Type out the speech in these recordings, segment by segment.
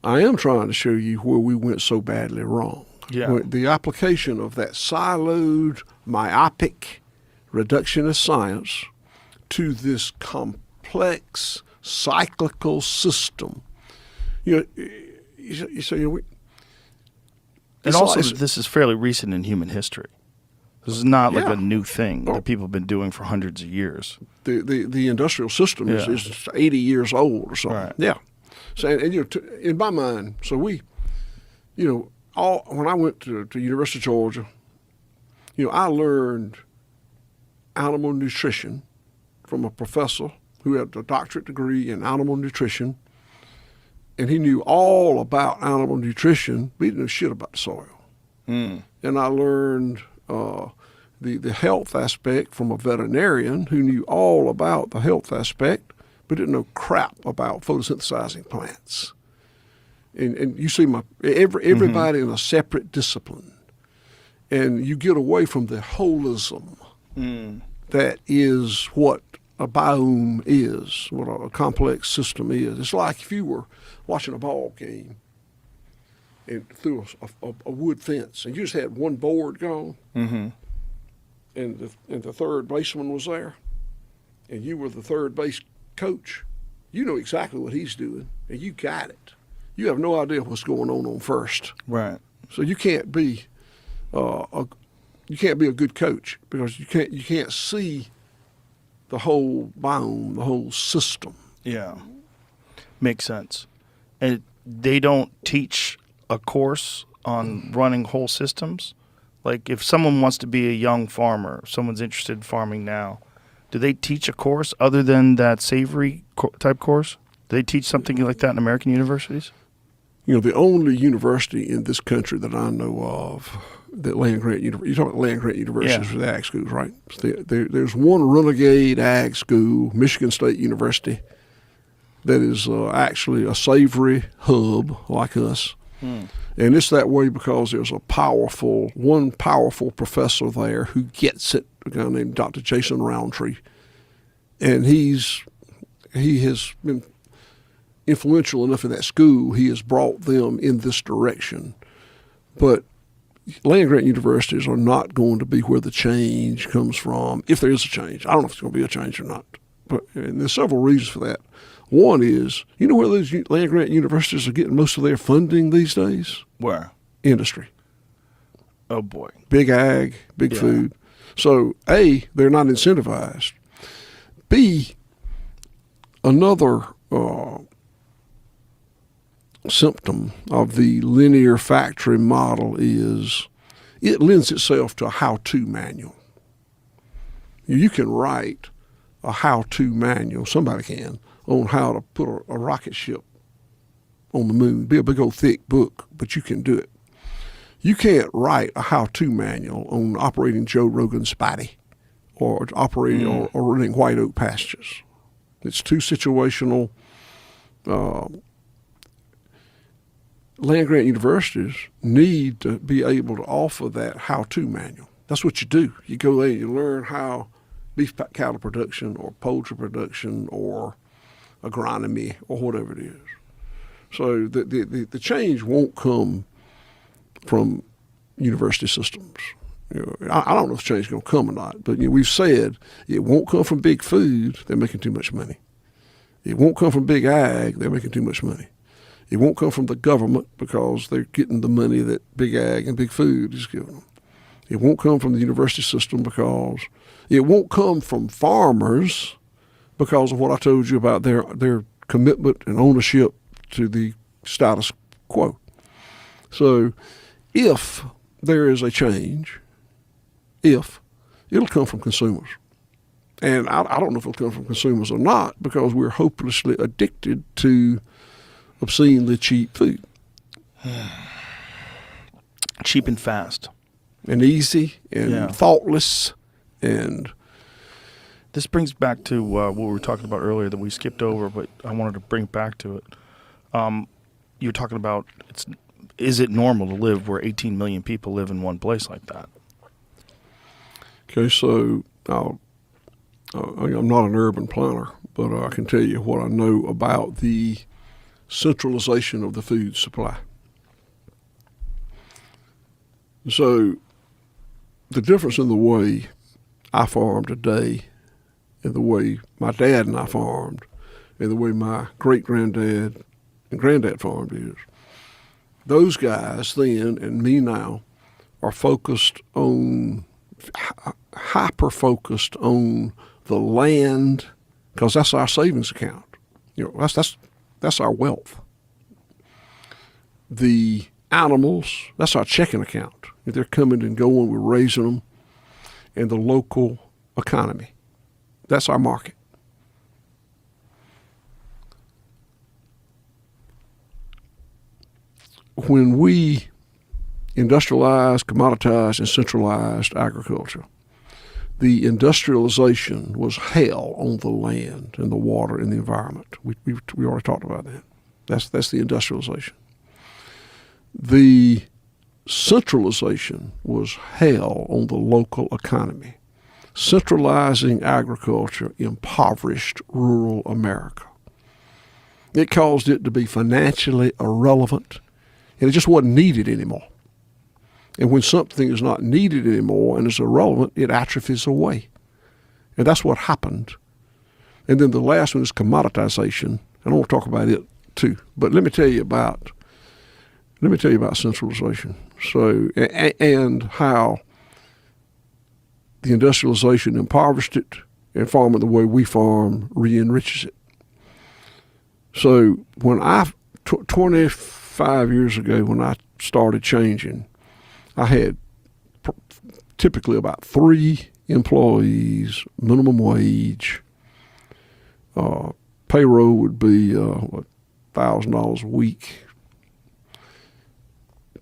I am trying to show you where we went so badly wrong. Yeah. The application of that siloed, myopic, reductionist science to this complex cyclical system. You know, and also this is fairly recent in human history. This is not like a new thing that people have been doing for hundreds of years. The industrial system is 80 years old or something. Right. Yeah. So, and in my mind, so we, when I went to University of Georgia, I learned animal nutrition from a professor who had a doctorate degree in animal nutrition, and he knew all about animal nutrition, but he didn't know shit about the soil. And I learned the health aspect from a veterinarian who knew all about the health aspect, but didn't know crap about photosynthesizing plants. And you see everybody in a separate discipline, and you get away from the holism that is what a biome is, what a complex system is. It's like if you were watching a ball game and through a wood fence, and you just had one board going, and the third baseman was there, and you were the third base coach. You know exactly what he's doing, and you got it. You have no idea what's going on first. Right. So you can't be a good coach because you can't see the whole biome, the whole system. Yeah, makes sense. And they don't teach a course on running whole systems. Like if someone wants to be a young farmer, if someone's interested in farming now, do they teach a course other than that savory type course? Do they teach something like that in American universities? The only university in this country that I know of that land-grant university, you talk about land-grant universities for the ag schools, right? There's one renegade ag school, Michigan State University, that is actually a savory hub like us. And it's that way because there's one powerful professor there who gets it, a guy named Dr. Jason Roundtree. And he has been influential enough in that school, he has brought them in this direction. But land-grant universities are not going to be where the change comes from, if there is a change. I don't know if it's going to be a change or not. And there's several reasons for that. One is, you know where those land-grant universities are getting most of their funding these days? Where? Industry. Oh, boy. Big ag, big food. So, A, they're not incentivized. B, another symptom of the linear factory model is it lends itself to a how-to manual. You can write a how-to manual, somebody can, on how to put a rocket ship on the moon. Be a big old thick book, but you can do it. You can't write a how-to manual on operating Joe Rogan's Spotty or operating or running White Oak Pastures. It's too situational. Land-grant universities need to be able to offer that how-to manual. That's what you do. You go there, you learn how beef cattle production or poultry production or agronomy or whatever it is. So the change won't come from university systems. I don't know if change is going to come or not, but we've said it won't come from big food. They're making too much money. It won't come from big ag. They're making too much money. It won't come from the government because they're getting the money that big ag and big food is giving them. It won't come from the university system because it won't come from farmers because of what I told you about their commitment and ownership to the status quo. So if there is a change, it'll come from consumers. And I don't know if it'll come from consumers or not because we're hopelessly addicted to obscenely cheap food. Cheap and fast. And easy and thoughtless. And this brings back to what we were talking about earlier that we skipped over, but I wanted to bring back to it. You were talking about is it normal to live where 18 million people live in one place like that? Okay, so I'm not an urban planner, but I can tell you what I know about the centralization of the food supply. So the difference in the way I farm today and the way my dad and I farmed and the way my great-granddad and granddad farmed is, those guys then and me now are focused on, hyper-focused on the land, because that's our savings account. That's our wealth. The animals, that's our checking account. They're coming and going, we're raising them. And the local economy, that's our market. When we industrialized, commoditized, and centralized agriculture, the industrialization was hell on the land and the water and the environment. We already talked about that. That's the industrialization. The centralization was hell on the local economy. Centralizing agriculture impoverished rural America. It caused it to be financially irrelevant, and it just wasn't needed anymore. And when something is not needed anymore and is irrelevant, it atrophies away. And that's what happened. And then the last one is commoditization. And I want to talk about it too. But let me tell you about centralization. So, and how the industrialization impoverished it, and farming the way we farm re-enriches it. So when 25 years ago, when I started changing, I had typically about 3 employees, minimum wage. Payroll would be $1,000 a week.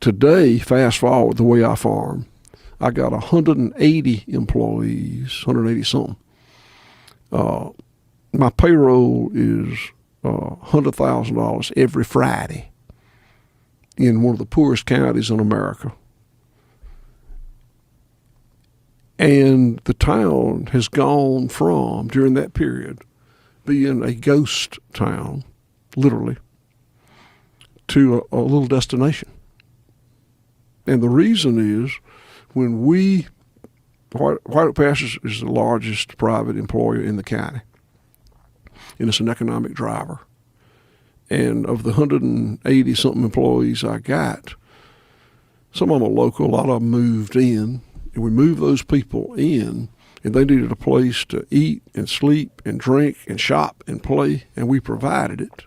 Today, fast forward, the way I farm, I got 180 employees, 180 something. My payroll is $100,000 every Friday in one of the poorest counties in America. And the town has gone from, during that period, being a ghost town, literally, to a little destination. And the reason is, when White Oak Pastures is the largest private employer in the county, and it's an economic driver. And of the 180-something employees I got, some of them are local, a lot of them moved in, and we moved those people in, and they needed a place to eat and sleep and drink and shop and play, and we provided it.